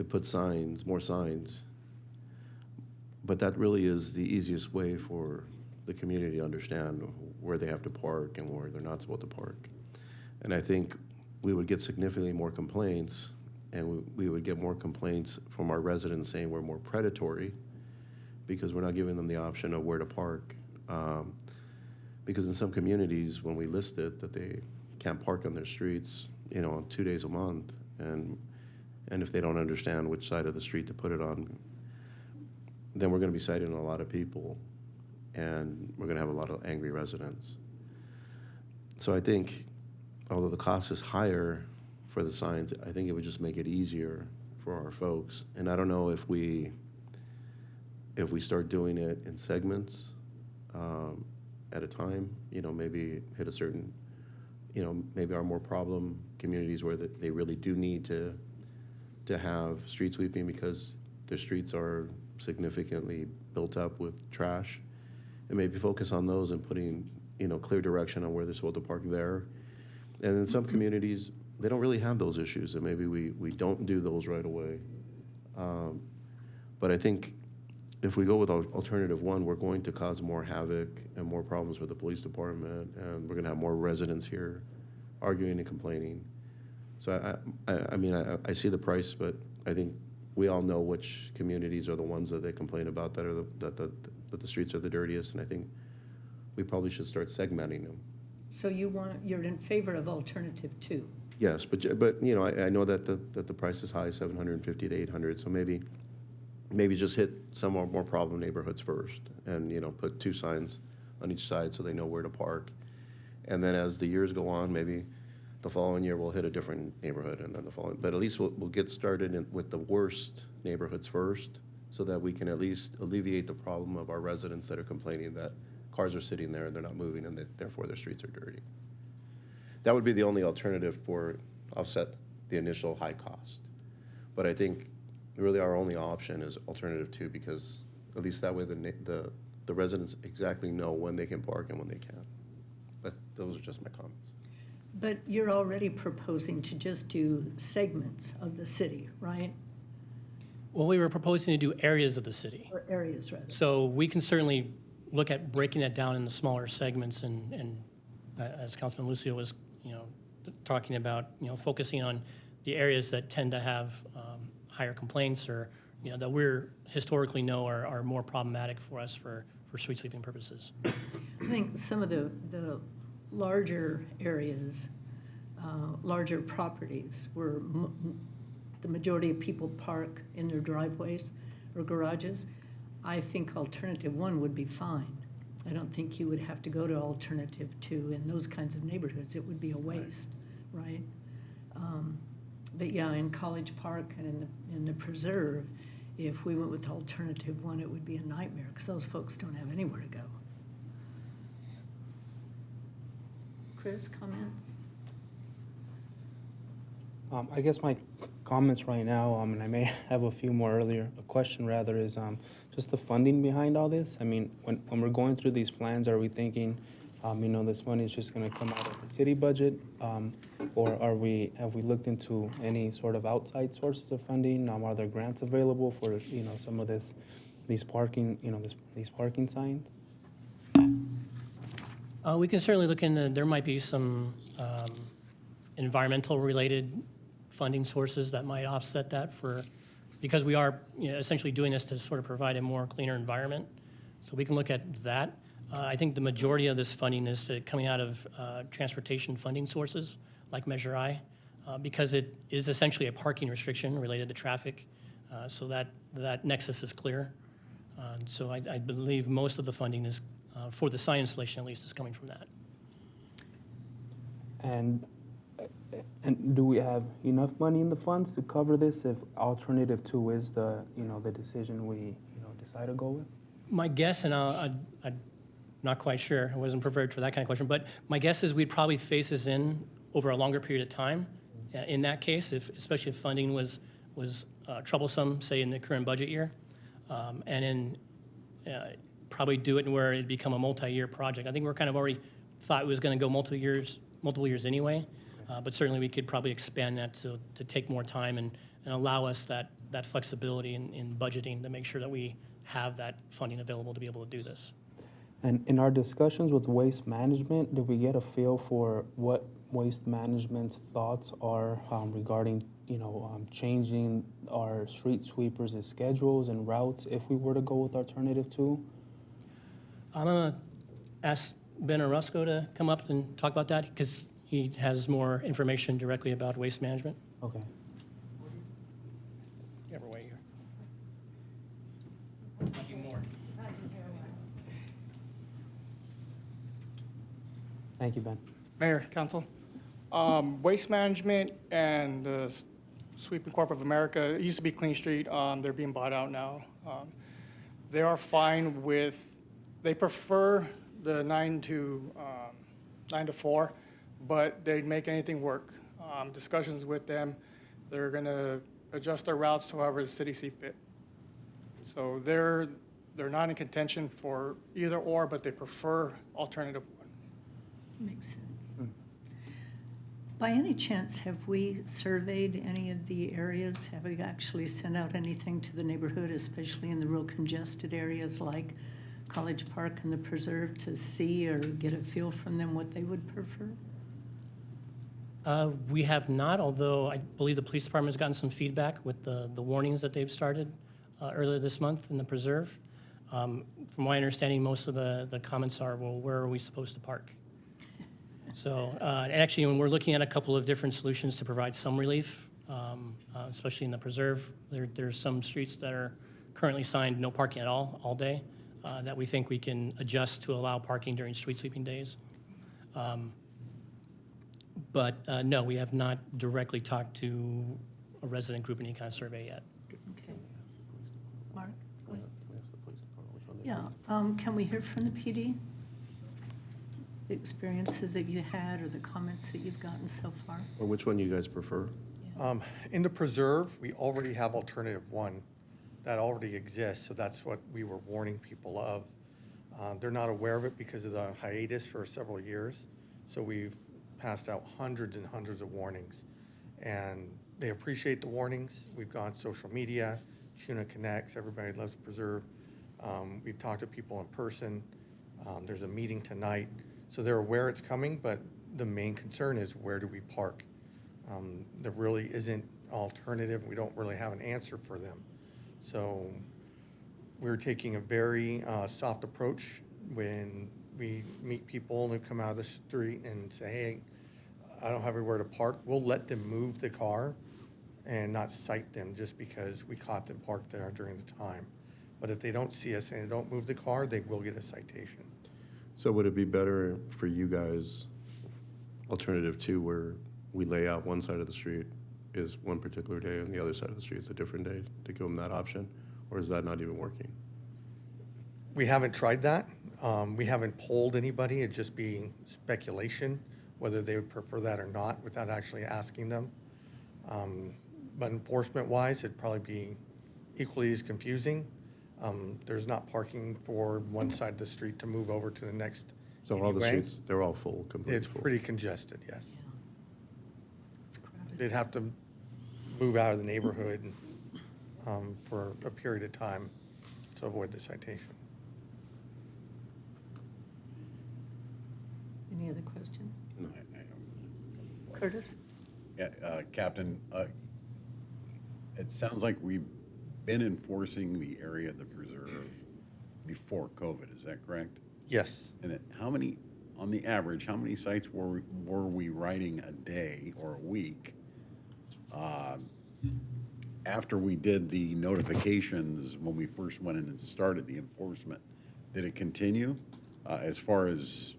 put signs, more signs, but that really is the easiest way for the community to understand where they have to park and where they're not supposed to park. And I think we would get significantly more complaints, and we would get more complaints from our residents saying we're more predatory because we're not giving them the option of where to park. Because in some communities, when we list it, that they can't park on their streets, 2 days a month, and if they don't understand which side of the street to put it on, then we're going to be citing a lot of people, and we're going to have a lot of angry residents. So I think, although the cost is higher for the signs, I think it would just make it easier for our folks. And I don't know if we start doing it in segments at a time, maybe hit a certain, maybe our more problem communities where they really do need to have street sweeping because their streets are significantly built up with trash, and maybe focus on those and putting, clear direction on where they're supposed to park there. And in some communities, they don't really have those issues, and maybe we don't do those right away. But I think if we go with alternative one, we're going to cause more havoc and more problems with the police department, and we're going to have more residents here arguing and complaining. So I see the price, but I think we all know which communities are the ones that they complain about that the streets are the dirtiest, and I think we probably should start segmenting them. So you're in favor of alternative 2? Yes, but I know that the price is high, $750 to $800, so maybe just hit some more problem neighborhoods first, and put 2 signs on each side so they know where to park. And then as the years go on, maybe the following year we'll hit a different neighborhood, and then the following. But at least we'll get started with the worst neighborhoods first, so that we can at least alleviate the problem of our residents that are complaining that cars are sitting there and they're not moving, and that therefore their streets are dirty. That would be the only alternative for offset the initial high cost. But I think really our only option is alternative 2, because at least that way the residents exactly know when they can park and when they can't. Those are just my comments. But you're already proposing to just do segments of the city, right? Well, we were proposing to do areas of the city. Or areas, rather. So we can certainly look at breaking that down into smaller segments, and as Councilman Lucio was, talking about, focusing on the areas that tend to have higher complaints, or that we're historically know are more problematic for us for street sweeping purposes. I think some of the larger areas, larger properties where the majority of people park in their driveways or garages, I think alternative 1 would be fine. I don't think you would have to go to alternative 2 in those kinds of neighborhoods. It would be a waste, right? But yeah, in College Park and in the Preserve, if we went with alternative 1, it would be a nightmare because those folks don't have anywhere to go. Chris, comments? I guess my comments right now, and I may have a few more earlier, a question rather is just the funding behind all this. I mean, when we're going through these plans, are we thinking, this money is just going to come out of the city budget? Or have we looked into any sort of outside sources of funding? Are there grants available for, some of these parking signs? We can certainly look into, there might be some environmental related funding sources that might offset that because we are essentially doing this to sort of provide a more cleaner environment. So we can look at that. I think the majority of this funding is coming out of transportation funding sources like Measure I, because it is essentially a parking restriction related to traffic, so that nexus is clear. So I believe most of the funding is, for the sign installation at least, is coming from that. And do we have enough money in the funds to cover this if alternative 2 is the decision we decide to go with? My guess, and I'm not quite sure, I wasn't prepared for that kind of question, but my guess is we'd probably phase this in over a longer period of time. In that case, especially if funding was troublesome, say in the current budget year, and in probably do it where it'd become a multi-year project. I think we're kind of already thought it was going to go multiple years anyway, but certainly we could probably expand that to take more time and allow us that flexibility in budgeting to make sure that we have that funding available to be able to do this. And in our discussions with Waste Management, did we get a feel for what Waste Management's thoughts are regarding, changing our street sweepers' schedules and routes if we were to go with alternative 2? I'm going to ask Ben Orozco to come up and talk about that because he has more information directly about waste management. Okay. Yeah, we're way here. Might be more. Thank you, Ben. Mayor, Council. Waste Management and the Sweeping Corp of America, it used to be Clean Street, they're being bought out now. They are fine with, they prefer the 9 to 4, but they'd make anything work. Discussions with them, they're gonna adjust their routes to however the city see fit. So they're not in contention for either or, but they prefer alternative 1. Makes sense. By any chance, have we surveyed any of the areas? Have we actually sent out anything to the neighborhood, especially in the real congested areas like College Park and the Preserve, to see or get a feel from them what they would prefer? We have not, although I believe the police department has gotten some feedback with the warnings that they've started earlier this month in the Preserve. From my understanding, most of the comments are, well, where are we supposed to park? So, and actually, when we're looking at a couple of different solutions to provide some relief, especially in the Preserve, there's some streets that are currently signed no parking at all day, that we think we can adjust to allow parking during street sweeping days. But no, we have not directly talked to a resident group in any kind of survey yet. Okay. Mark? Go ahead. Yeah, can we hear from the PD? The experiences that you had or the comments that you've gotten so far? Or which one you guys prefer? In the Preserve, we already have alternative 1 that already exists, so that's what we were warning people of. They're not aware of it because of the hiatus for several years, so we've passed out hundreds and hundreds of warnings. And they appreciate the warnings. We've gone social media, Chino Connects, everybody loves Preserve. We've talked to people in person. There's a meeting tonight. So they're aware it's coming, but the main concern is where do we park? There really isn't alternative. We don't really have an answer for them. So we're taking a very soft approach when we meet people and they come out of the street and say, hey, I don't have anywhere to park. We'll let them move the car and not cite them just because we caught them parked there during the time. But if they don't see us and they don't move the car, they will get a citation. So would it be better for you guys, alternative 2, where we lay out one side of the street is one particular day and the other side of the street is a different day, to give them that option? Or is that not even working? We haven't tried that. We haven't polled anybody. It'd just be speculation whether they would prefer that or not without actually asking them. But enforcement-wise, it'd probably be equally as confusing. There's not parking for one side of the street to move over to the next. So all the anyway. streets, they're all full, completely It's full? pretty congested, yes. It's crowded. They'd have to move out of the neighborhood for a period of time to avoid the citation. Any other questions? No. Curtis? Yeah, Captain, it sounds like we've been enforcing the area of the Preserve before COVID, is that correct? Yes. And how many, on the average, how many sites were we writing a day or a week after we did the notifications when we first went in and started the enforcement? Did it continue as far as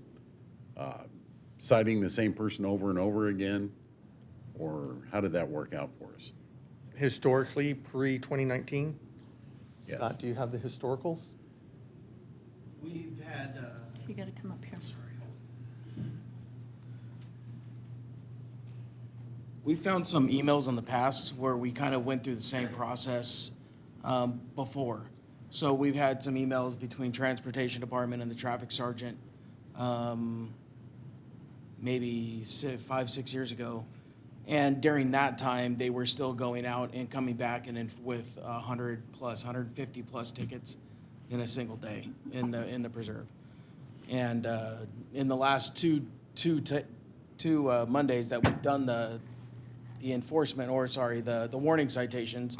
citing the same person over and over again? Or how did that work out for us? Historically, pre-2019? Yes. Scott, do you have the historicals? We've had, You gotta come up here. we found some emails in the past where we kind of went through the same process before. So we've had some emails between Transportation Department and the traffic sergeant, maybe 5, 6 years ago. And during that time, they were still going out and coming back with 100 plus, 150 plus tickets in a single day in the preserve. And in the last two Mondays that we've done the enforcement, or sorry, the warning citations,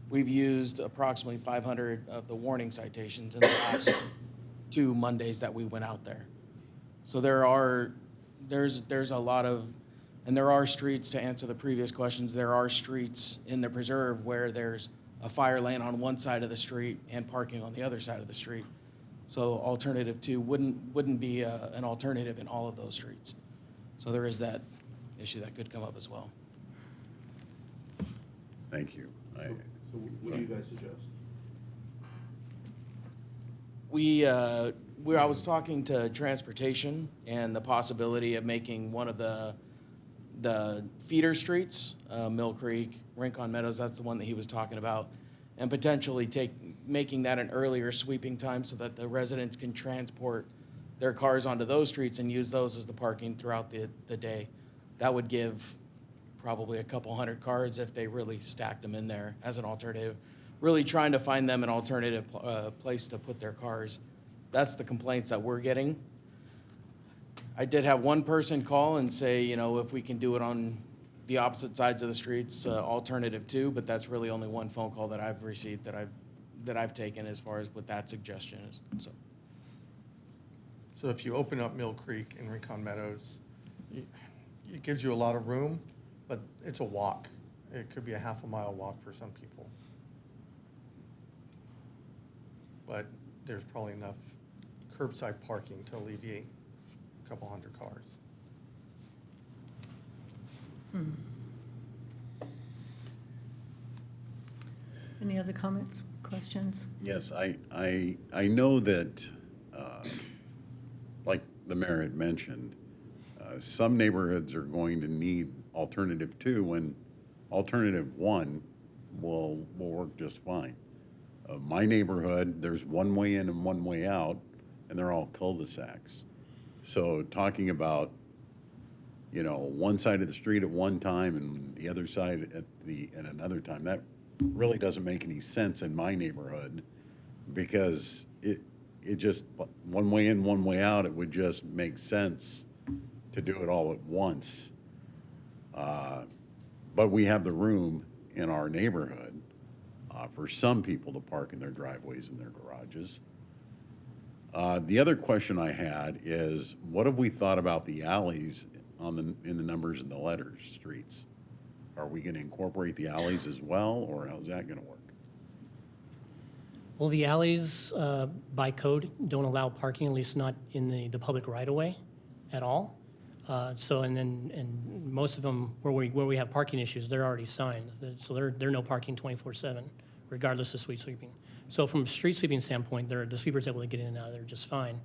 we've used approximately 500 of the warning citations in the last 2 Mondays that we went out there. So there's a lot of, and there are streets, to answer the previous questions, there are streets in the preserve where there's a fire lane on one side of the street and parking on the other side of the street. So alternative 2 wouldn't be an alternative in all of those streets. So there is that issue that could come up as well. Thank you. So what do you guys suggest? I was talking to transportation and the possibility of making one of the feeder streets, Mill Creek, Rincon Meadows, that's the one that he was talking about, and potentially making that an earlier sweeping time so that the residents can transport their cars onto those streets and use those as the parking throughout the day. That would give probably a couple hundred cars if they really stacked them in there as an alternative. Really trying to find them an alternative place to put their cars. That's the complaints that we're getting. I did have one person call and say, if we can do it on the opposite sides of the streets, alternative 2, but that's really only one phone call that I've received that I've taken as far as what that suggestion is. So if you open up Mill Creek and Rincon Meadows, it gives you a lot of room, but it's a walk. It could be a half a mile walk for some people. But there's probably enough curbside parking to alleviate a couple hundred cars. Any other comments, questions? Yes, I know that, like the mayor had mentioned, some neighborhoods are going to need alternative 2 when alternative 1 will work just fine. My neighborhood, there's one way in and one way out, and they're all cul-de-sacs. So talking about, one side of the street at one time and the other side at another time, that really doesn't make any sense in my neighborhood, because it just, one way in, one way out, it would just make sense to do it all at once. But we have the room in our neighborhood for some people to park in their driveways and their garages. The other question I had is, what have we thought about the alleys in the numbers in the letters, streets? Are we going to incorporate the alleys as well, or how's that going to work? Well, the alleys by code don't allow parking, at least not in the public right-of-way at all. And most of them where we have parking issues, they're already signed. So they're no parking 24/7, regardless of street sweeping. So from a street sweeping standpoint, the sweeper's able to get in and out of there just fine.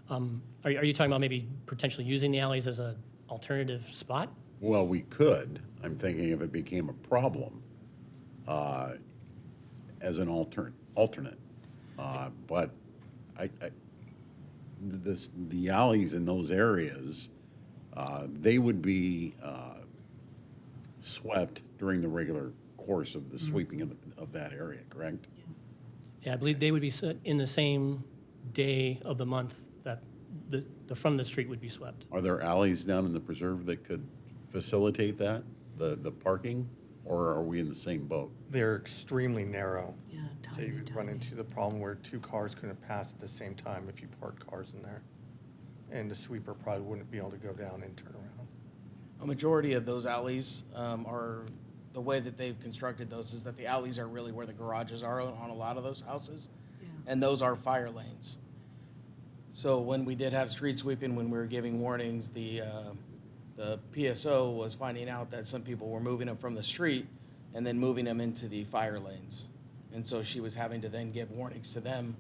Are you talking about maybe potentially using the alleys as an alternative spot? Well, we could. I'm thinking if it became a problem as an alternate. But the alleys in those areas, they would be swept during the regular course of the sweeping of that area, correct? Yeah, I believe they would be in the same day of the month that the front of the street would be swept. Are there alleys down in the preserve that could facilitate that, the parking, or are we in the same boat? They're extremely narrow. Yeah, So you would run into the problem where 2 cars couldn't pass at the same time if you parked cars in there. And the sweeper probably wouldn't be able to go down and turn around. A majority of those alleys are, the way that they've constructed those is that the alleys are really where the garages are on a lot of those houses. Yeah. And those are fire lanes. So when we did have street sweeping, when we were giving warnings, the PSO was finding out that some people were moving them from the street and then moving them into the fire lanes. And so she was having to then give warnings to them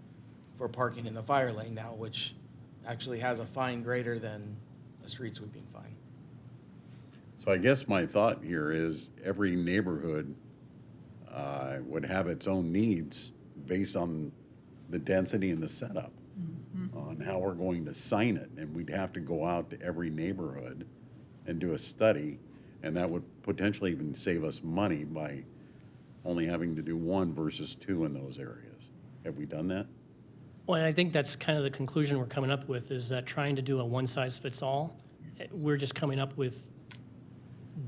for parking in the fire lane now, which actually has a fine greater than a street sweeping fine. So I guess my thought here is every neighborhood would have its own needs based on the density and the setup on how we're going to sign it. And we'd have to go out to every neighborhood and do a study, and that would potentially even save us money by only having to do one versus two in those areas. Have we done that? Well, and I think that's kind of the conclusion we're coming up with, is that trying to do a one-size-fits-all, we're just coming up with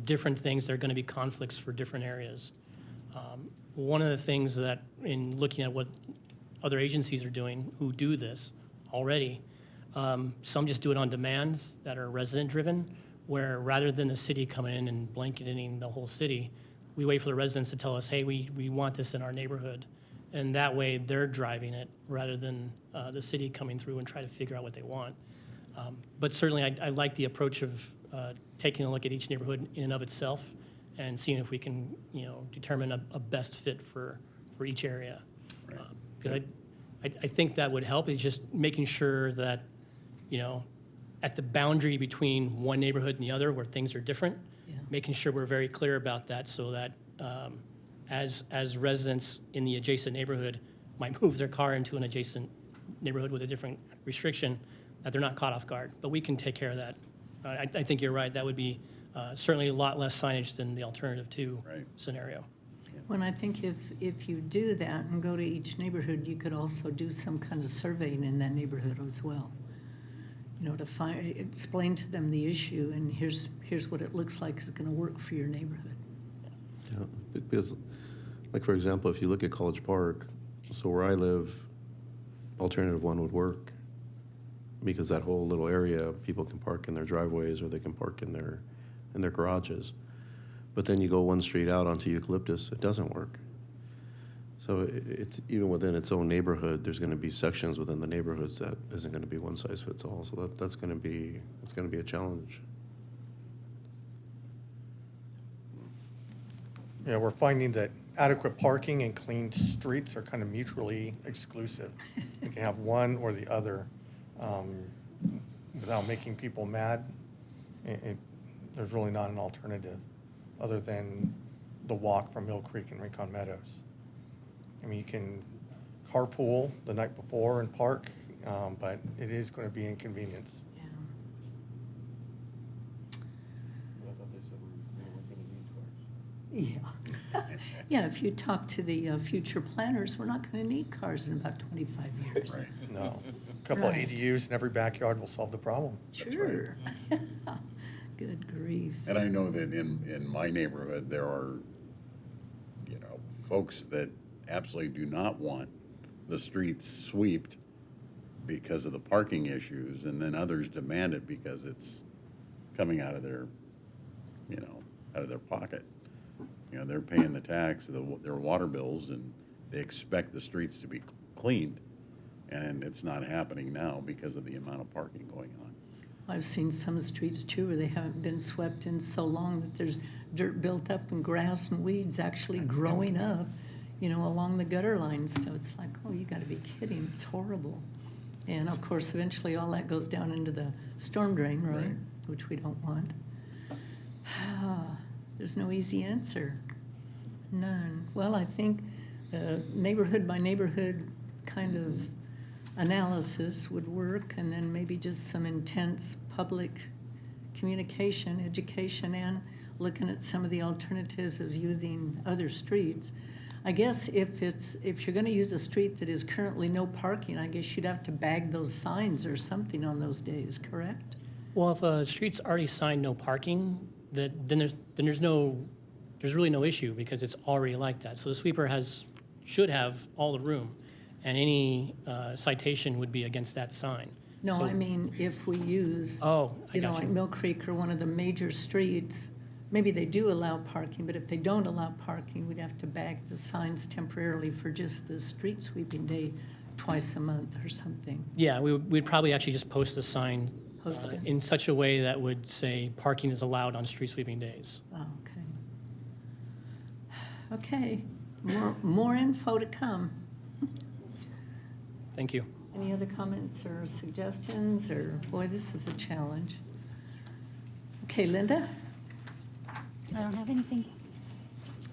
different things that are going to be conflicts for different areas. One of the things that, in looking at what other agencies are doing who do this already, some just do it on demand that are resident-driven, where rather than the city coming in and blanketing the whole city, we wait for the residents to tell us, hey, we want this in our neighborhood. And that way, they're driving it rather than the city coming through and try to figure out what they want. But certainly, I like the approach of taking a look at each neighborhood in and of itself and seeing if we can, determine a best fit for each area. Because I think that would help. It's just making sure that, at the boundary between one neighborhood and the other where things are different, making sure we're very clear about that so that as residents in the adjacent neighborhood might move their car into an adjacent neighborhood with a different restriction, that they're not caught off guard. But we can take care of that. I think you're right. That would be certainly a lot less signage than the alternative two scenario. When I think if you do that and go to each neighborhood, you could also do some kind of surveying in that neighborhood as well. To explain to them the issue, and here's what it looks like is going to work for your neighborhood. Yeah, because, like, for example, if you look at College Park, so where I live, alternative one would work because that whole little area, people can park in their driveways or they can park in their garages. But then you go one street out onto Eucalyptus, it doesn't work. So it's even within its own neighborhood, there's going to be sections within the neighborhoods that isn't going to be one size fits all. So that's going to be a challenge. Yeah, we're finding that adequate parking and clean streets are kind of mutually exclusive. You can have one or the other without making people mad. There's really not an alternative other than the walk from Mill Creek and Rincon Meadows. I mean, you can carpool the night before and park, but it is going to be inconvenience. Yeah. I thought they said we weren't going to need cars. Yeah. Yeah, if you talk to the future planners, we're not going to need cars in about 25 years. Right. No. A couple Right. of ADUs in every backyard will solve the problem. Sure. Good grief. And I know that in my neighborhood, there are, folks that absolutely do not want the streets swept because of the parking issues, and then others demand it because it's coming out of their, out of their pocket. They're paying the tax, their water bills, and they expect the streets to be cleaned. And it's not happening now because of the amount of parking going on. I've seen some streets too where they haven't been swept in so long that there's dirt built up and grass and weeds actually growing up, along the gutter lines. So it's like, oh, you got to be kidding. It's horrible. And of course, eventually all that goes down into the storm drain, right? Which we don't want. There's no easy answer. None. Well, I think neighborhood by neighborhood kind of analysis would work, and then maybe just some intense public communication, education, and looking at some of the alternatives of using other streets. I guess if you're going to use a street that is currently no parking, I guess you'd have to bag those signs or something on those days, correct? Well, if a street's already signed no parking, then there's really no issue because it's already like that. So the sweeper should have all the room, and any citation would be against that sign. No, So- I mean, if we use, Oh, I got like you. Mill Creek or one of the major streets, maybe they do allow parking, but if they don't allow parking, we'd have to bag the signs temporarily for just the street sweeping day twice a month or something. Yeah, we'd probably actually just post a sign Post it. in such a way that would say parking is allowed on street sweeping days. Oh, okay. Okay, more info to come. Thank you. Any other comments or suggestions, or, boy, this is a challenge. Okay, Linda? I don't have anything.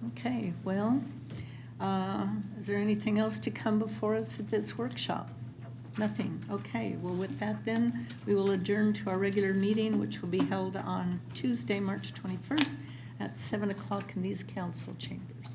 Okay, well, Is there anything else to come before us at this workshop? Nothing. Okay, well, with that then, we will adjourn to our regular meeting, which will be held on Tuesday, March 21st at 7 o'clock in these council chambers.